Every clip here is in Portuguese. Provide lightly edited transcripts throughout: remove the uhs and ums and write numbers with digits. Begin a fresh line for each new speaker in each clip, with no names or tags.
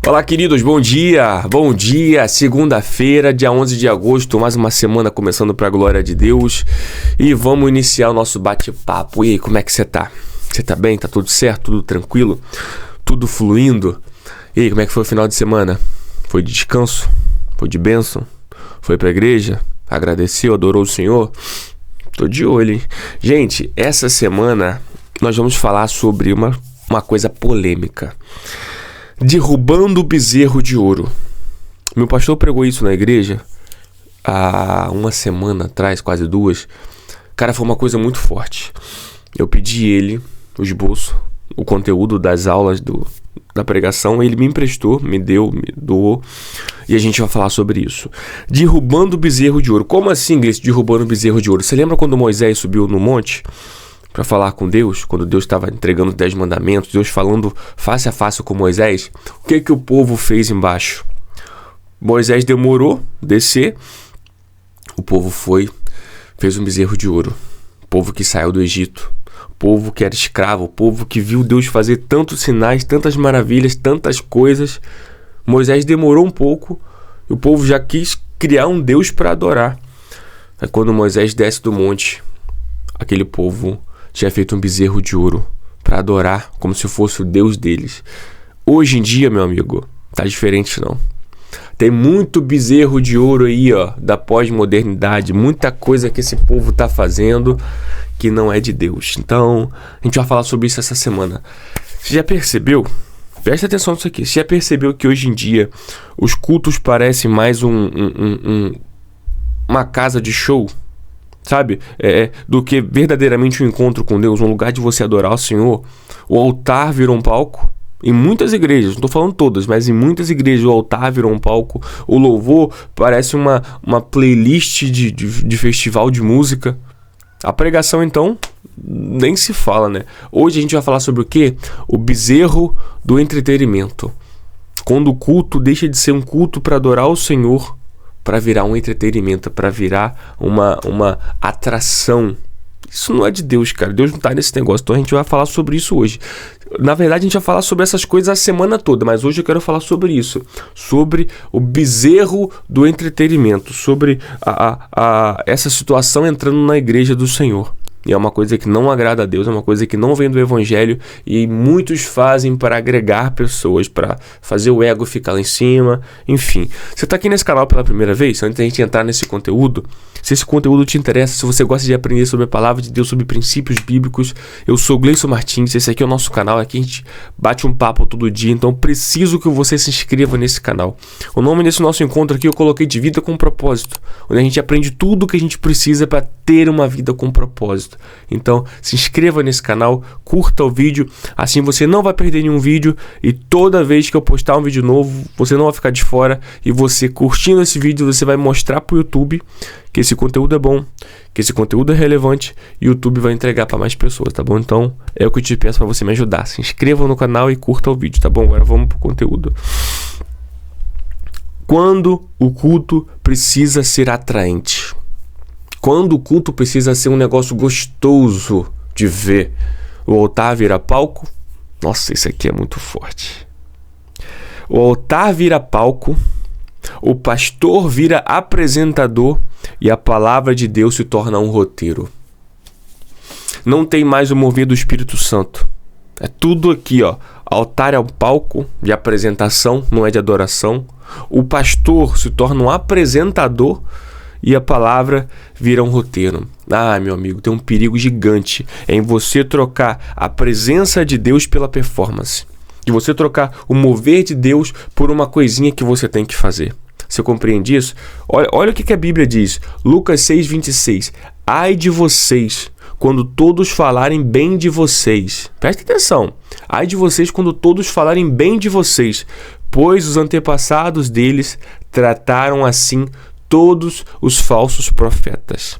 Olá, queridos, bom dia! Bom dia, segunda-feira, dia 11 de agosto, mais uma semana começando para a glória de Deus. E vamos iniciar o nosso bate-papo. E aí, como é que você tá? Você tá bem? Tá tudo certo? Tudo tranquilo? Tudo fluindo? E aí, como é que foi o final de semana? Foi de descanso? Foi de bênção? Foi pra igreja? Agradeceu? Adorou o Senhor? Tô de olho, hein? Gente, essa semana nós vamos falar sobre uma coisa polêmica. Derrubando o bezerro de ouro. Meu pastor pregou isso na igreja há uma semana atrás, quase duas. Cara, foi uma coisa muito forte. Eu pedi ele o esboço, o conteúdo das aulas da pregação. Ele me emprestou, me deu, me doou. E a gente vai falar sobre isso. Derrubando o bezerro de ouro. Como assim, Gleice, derrubando o bezerro de ouro? Você lembra quando Moisés subiu no monte para falar com Deus, quando Deus estava entregando os 10 mandamentos, Deus falando face a face com Moisés? O que o povo fez embaixo? Moisés demorou descer, o povo fez um bezerro de ouro. O povo que saiu do Egito, o povo que era escravo, o povo que viu Deus fazer tantos sinais, tantas maravilhas, tantas coisas. Moisés demorou um pouco e o povo já quis criar um Deus para adorar. Aí quando Moisés desce do monte, aquele povo tinha feito um bezerro de ouro para adorar como se fosse o Deus deles. Hoje em dia, meu amigo, tá diferente não. Tem muito bezerro de ouro aí, ó, da pós-modernidade, muita coisa que esse povo tá fazendo que não é de Deus. Então, a gente vai falar sobre isso essa semana. Você já percebeu? Presta atenção nisso aqui. Você já percebeu que hoje em dia os cultos parecem mais uma casa de show? Sabe, do que verdadeiramente um encontro com Deus, um lugar de você adorar o Senhor. O altar virou um palco. Em muitas igrejas, não estou falando todas, mas em muitas igrejas o altar virou um palco. O louvor parece uma playlist de festival de música. A pregação, então, nem se fala, né? Hoje a gente vai falar sobre o quê? O bezerro do entretenimento. Quando o culto deixa de ser um culto para adorar o Senhor, para virar um entretenimento, para virar uma atração. Isso não é de Deus, cara. Deus não tá nesse negócio. Então a gente vai falar sobre isso hoje. Na verdade, a gente vai falar sobre essas coisas a semana toda, mas hoje eu quero falar sobre isso. Sobre o bezerro do entretenimento. Sobre essa situação entrando na igreja do Senhor. E é uma coisa que não agrada a Deus, é uma coisa que não vem do Evangelho e muitos fazem para agregar pessoas, para fazer o ego ficar lá em cima, enfim. Você está aqui nesse canal pela primeira vez? Antes da gente entrar nesse conteúdo, se esse conteúdo te interessa, se você gosta de aprender sobre a palavra de Deus, sobre princípios bíblicos, eu sou Gleison Martins, esse aqui é o nosso canal, aqui a gente bate um papo todo dia, então preciso que você se inscreva nesse canal. O nome desse nosso encontro aqui eu coloquei de Vida com Propósito, onde a gente aprende tudo o que a gente precisa para ter uma vida com propósito. Então, se inscreva nesse canal, curta o vídeo, assim você não vai perder nenhum vídeo e toda vez que eu postar um vídeo novo, você não vai ficar de fora e você curtindo esse vídeo, você vai mostrar pro YouTube que esse conteúdo é bom, que esse conteúdo é relevante e o YouTube vai entregar para mais pessoas, tá bom? Então, é o que eu te peço para você me ajudar. Se inscreva no canal e curta o vídeo, tá bom? Agora vamos pro conteúdo. Quando o culto precisa ser atraente? Quando o culto precisa ser um negócio gostoso de ver? O altar vira palco? Nossa, isso aqui é muito forte. O altar vira palco, o pastor vira apresentador e a palavra de Deus se torna um roteiro. Não tem mais o mover do Espírito Santo. É tudo aqui, ó. Altar é um palco de apresentação, não é de adoração. O pastor se torna um apresentador e a palavra vira um roteiro. Ah, meu amigo, tem um perigo gigante em você trocar a presença de Deus pela performance. De você trocar o mover de Deus por uma coisinha que você tem que fazer. Você compreende isso? Olha o que a Bíblia diz. Lucas 6:26. Ai de vocês quando todos falarem bem de vocês. Preste atenção. Ai de vocês quando todos falarem bem de vocês, pois os antepassados deles trataram assim todos os falsos profetas.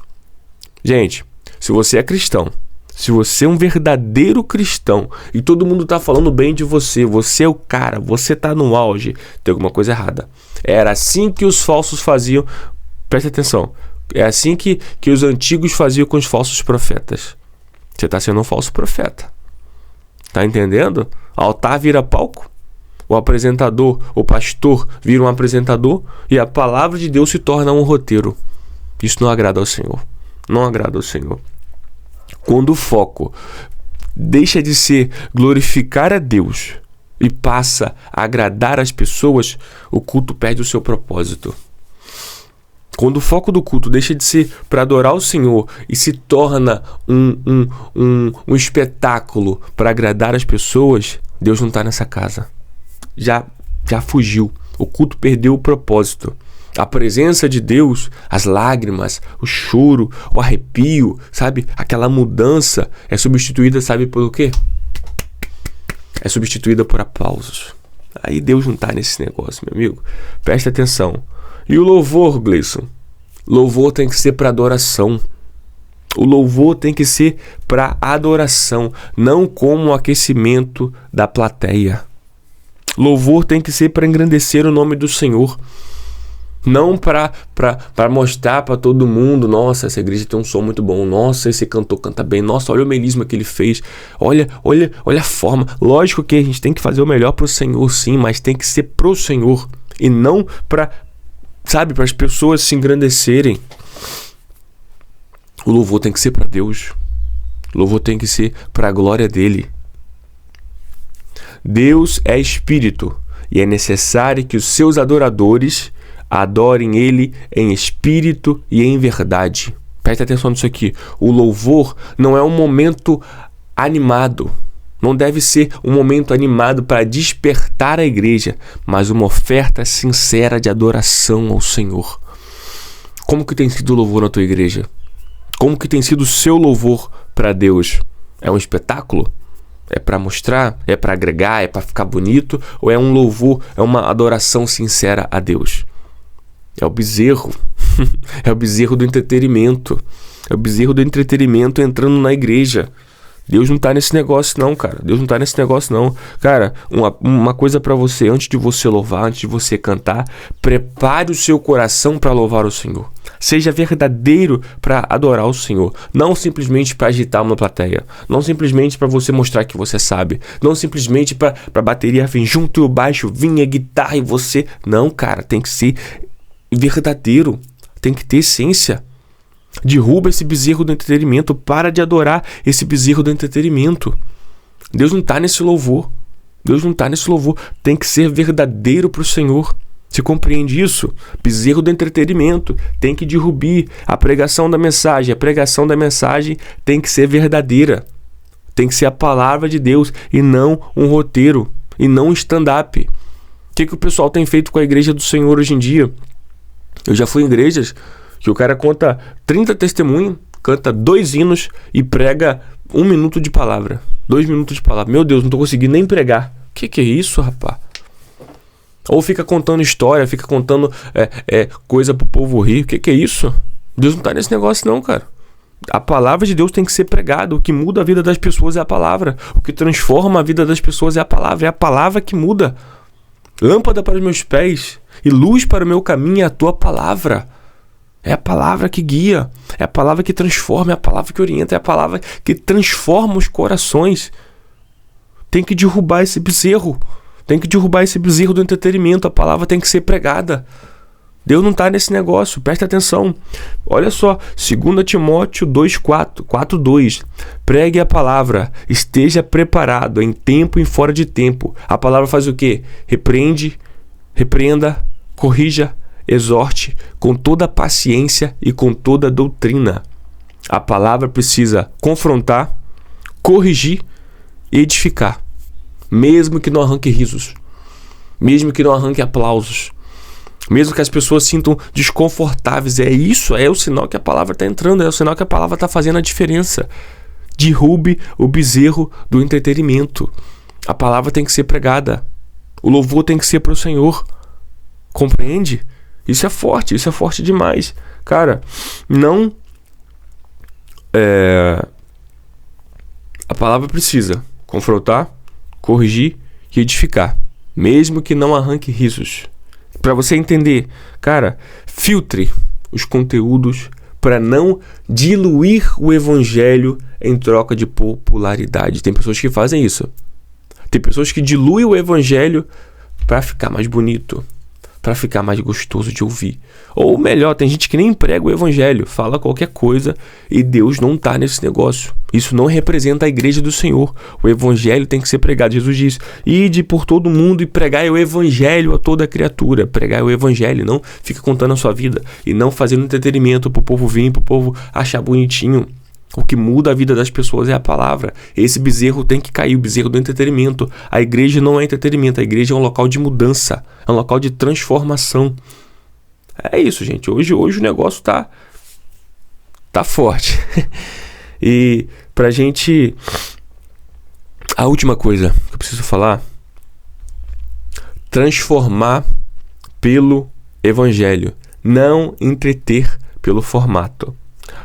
Gente, se você é cristão, se você é um verdadeiro cristão e todo mundo está falando bem de você, você é o cara, você está no auge, tem alguma coisa errada. Era assim que os falsos faziam. Preste atenção. É assim que os antigos faziam com os falsos profetas. Você está sendo um falso profeta. Tá entendendo? Altar vira palco. o apresentador, o pastor vira um apresentador e a palavra de Deus se torna um roteiro. Isso não agrada ao Senhor. Não agrada ao Senhor. Quando o foco deixa de ser glorificar a Deus e passa a agradar as pessoas, o culto perde o seu propósito. Quando o foco do culto deixa de ser para adorar o Senhor e se torna um espetáculo para agradar as pessoas, Deus não está nessa casa. Já fugiu. O culto perdeu o propósito. A presença de Deus, as lágrimas, o choro, o arrepio, sabe? Aquela mudança é substituída, sabe por quê? É substituída por aplausos. Aí Deus não está nesse negócio, meu amigo. Presta atenção. E o louvor, Gleison? Louvor tem que ser para adoração. O louvor tem que ser para adoração, não como aquecimento da plateia. Louvor tem que ser para engrandecer o nome do Senhor. Não para mostrar para todo mundo, nossa, essa igreja tem um som muito bom, nossa, esse cantor canta bem, nossa, olha o melisma que ele fez, olha a forma. Lógico que a gente tem que fazer o melhor para o Senhor, sim, mas tem que ser pro Senhor e não para as pessoas se engrandecerem. O louvor tem que ser para Deus. O louvor tem que ser para a glória dele. Deus é espírito e é necessário que os seus adoradores adorem ele em espírito e em verdade. Preste atenção nisso aqui. O louvor não é um momento animado. Não deve ser um momento animado para despertar a igreja, mas uma oferta sincera de adoração ao Senhor. Como que tem sido o louvor na tua igreja? Como que tem sido o seu louvor para Deus? É um espetáculo? É para mostrar? É para agregar? É para ficar bonito? Ou é um louvor, é uma adoração sincera a Deus? É o bezerro. É o bezerro do entretenimento. É o bezerro do entretenimento entrando na igreja. Deus não tá nesse negócio não, cara. Deus não tá nesse negócio não. Cara, uma coisa para você, antes de você louvar, antes de você cantar, prepare o seu coração para louvar o Senhor. Seja verdadeiro para adorar o Senhor. Não simplesmente para agitar uma plateia. Não simplesmente para você mostrar que você sabe. Não simplesmente para a bateria vir junto e o baixo vinha a guitarra e você... Não, cara, tem que ser verdadeiro. Tem que ter essência. Derruba esse bezerro do entretenimento. Para de adorar esse bezerro do entretenimento. Deus não está nesse louvor. Deus não está nesse louvor. Tem que ser verdadeiro para o Senhor. Você compreende isso? Bezerro do entretenimento. Tem que derrubar a pregação da mensagem. A pregação da mensagem tem que ser verdadeira. Tem que ser a palavra de Deus e não um roteiro. E não um stand-up. O que o pessoal tem feito com a igreja do Senhor hoje em dia? Eu já fui em igrejas que o cara conta 30 testemunhos, canta 2 hinos e prega 1 minuto de palavra. 2 minutos de palavra. Meu Deus, não tô conseguindo nem pregar. Que é isso, rapaz? Ou fica contando história, fica contando coisa pro povo rir. Que é isso? Deus não tá nesse negócio não, cara. A palavra de Deus tem que ser pregada. O que muda a vida das pessoas é a palavra. O que transforma a vida das pessoas é a palavra. É a palavra que muda. Lâmpada para os meus pés e luz para o meu caminho é a tua palavra. É a palavra que guia, é a palavra que transforma, é a palavra que orienta, é a palavra que transforma os corações. Tem que derrubar esse bezerro. Tem que derrubar esse bezerro do entretenimento. A palavra tem que ser pregada. Deus não está nesse negócio, presta atenção. Olha só, 2 Timóteo 4:2. Pregue a palavra, esteja preparado em tempo e fora de tempo. A palavra faz o quê? Repreenda, corrija, exorte com toda paciência e com toda doutrina. A palavra precisa confrontar, corrigir e edificar. Mesmo que não arranque risos. Mesmo que não arranque aplausos. Mesmo que as pessoas se sintam desconfortáveis. É isso, é o sinal que a palavra está entrando. É o sinal que a palavra está fazendo a diferença. Derrube o bezerro do entretenimento. A palavra tem que ser pregada. O louvor tem que ser para o Senhor. Compreende? Isso é forte demais. Cara, não... A palavra precisa confrontar, corrigir e edificar. Mesmo que não arranque risos. Para você entender, cara, filtre os conteúdos para não diluir o evangelho em troca de popularidade. Tem pessoas que fazem isso. Tem pessoas que diluem o evangelho para ficar mais bonito, para ficar mais gostoso de ouvir. Ou melhor, tem gente que nem prega o evangelho, fala qualquer coisa e Deus não está nesse negócio. Isso não representa a igreja do Senhor. O evangelho tem que ser pregado. Jesus diz: ide por todo mundo e pregai o evangelho a toda criatura. Pregai o evangelho, não fica contando a sua vida e não fazendo entretenimento para o povo vir, para o povo achar bonitinho. O que muda a vida das pessoas é a palavra. Esse bezerro tem que cair, o bezerro do entretenimento. A igreja não é entretenimento, a igreja é um local de mudança, é um local de transformação. É isso, gente. Hoje o negócio tá forte. E pra gente... A última coisa que eu preciso falar: transformar pelo evangelho, não entreter pelo formato.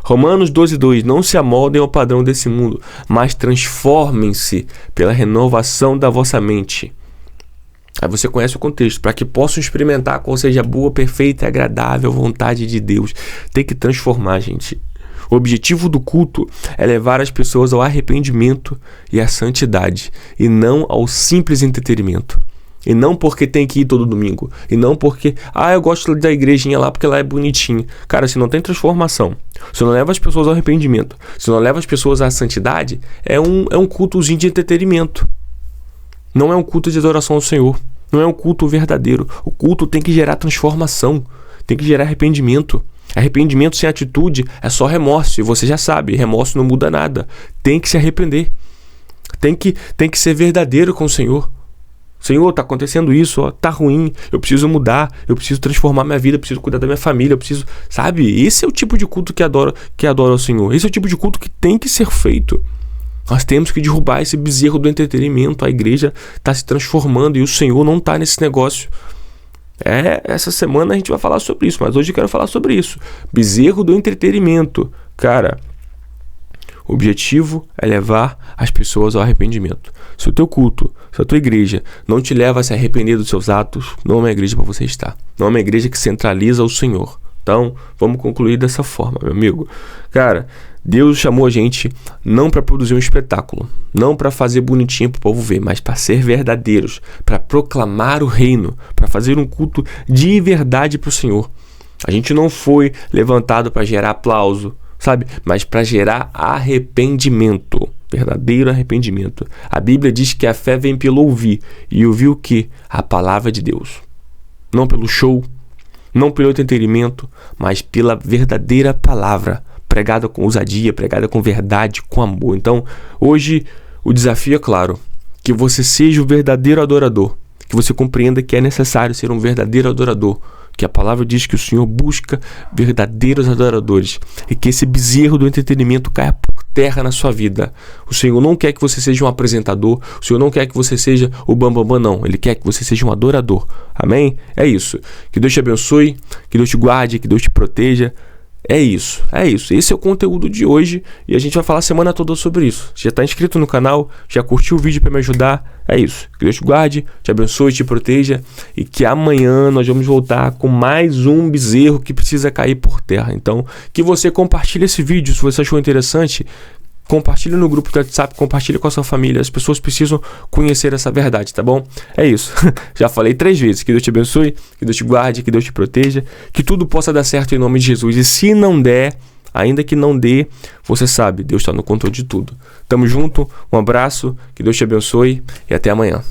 Romanos 12:2: não se amoldem ao padrão desse mundo, mas transformem-se pela renovação da vossa mente. Aí você conhece o contexto: para que possam experimentar qual seja a boa, perfeita e agradável vontade de Deus. Tem que transformar, gente. O objetivo do culto é levar as pessoas ao arrependimento e à santidade, e não ao simples entretenimento. E não porque tem que ir todo domingo. E não porque, eu gosto da igrejinha lá porque lá é bonitinho. Cara, se não tem transformação, se não leva as pessoas ao arrependimento, se não leva as pessoas à santidade, é um cultozinho de entretenimento. Não é um culto de adoração ao Senhor. Não é um culto verdadeiro. O culto tem que gerar transformação. Tem que gerar arrependimento. Arrependimento sem atitude é só remorso. E você já sabe, remorso não muda nada. Tem que se arrepender. Tem que ser verdadeiro com o Senhor. Senhor, tá acontecendo isso, tá ruim, eu preciso mudar, eu preciso transformar minha vida, eu preciso cuidar da minha família, eu preciso... Sabe? Esse é o tipo de culto que adora o Senhor. Esse é o tipo de culto que tem que ser feito. Nós temos que derrubar esse bezerro do entretenimento. A igreja está se transformando e o Senhor não está nesse negócio. Essa semana a gente vai falar sobre isso, mas hoje eu quero falar sobre isso. Bezerro do entretenimento. Cara, o objetivo é levar as pessoas ao arrependimento. Se o teu culto, se a tua igreja não te leva a se arrepender dos seus atos, não é uma igreja para você estar. Não é uma igreja que centraliza o Senhor. Então, vamos concluir dessa forma, meu amigo. Cara, Deus chamou a gente não para produzir um espetáculo, não para fazer bonitinho para o povo ver, mas para ser verdadeiros, para proclamar o reino, para fazer um culto de verdade para o Senhor. A gente não foi levantado para gerar aplauso, sabe? Mas para gerar arrependimento, verdadeiro arrependimento. A Bíblia diz que a fé vem pelo ouvir, e ouvir o quê? A palavra de Deus. Não pelo show, não pelo entretenimento, mas pela verdadeira palavra, pregada com ousadia, pregada com verdade, com amor. Então, hoje, o desafio é claro: que você seja o verdadeiro adorador, que você compreenda que é necessário ser um verdadeiro adorador, que a palavra diz que o Senhor busca verdadeiros adoradores, e que esse bezerro do entretenimento caia por terra na sua vida. O Senhor não quer que você seja um apresentador, o Senhor não quer que você seja o bambambam, não. Ele quer que você seja um adorador. Amém? É isso. Que Deus te abençoe, que Deus te guarde, que Deus te proteja. É isso. Esse é o conteúdo de hoje e a gente vai falar a semana toda sobre isso. Já está inscrito no canal, já curtiu o vídeo para me ajudar? É isso. Que Deus te guarde, te abençoe, te proteja e que amanhã nós vamos voltar com mais um bezerro que precisa cair por terra. Então, que você compartilhe esse vídeo se você achou interessante. Compartilhe no grupo do WhatsApp, compartilhe com a sua família. As pessoas precisam conhecer essa verdade, tá bom? É isso. Já falei 3 vezes. Que Deus te abençoe, que Deus te guarde, que Deus te proteja, que tudo possa dar certo em nome de Jesus. E se não der, ainda que não dê, você sabe, Deus está no controle de tudo. Tamo junto, um abraço, que Deus te abençoe e até amanhã.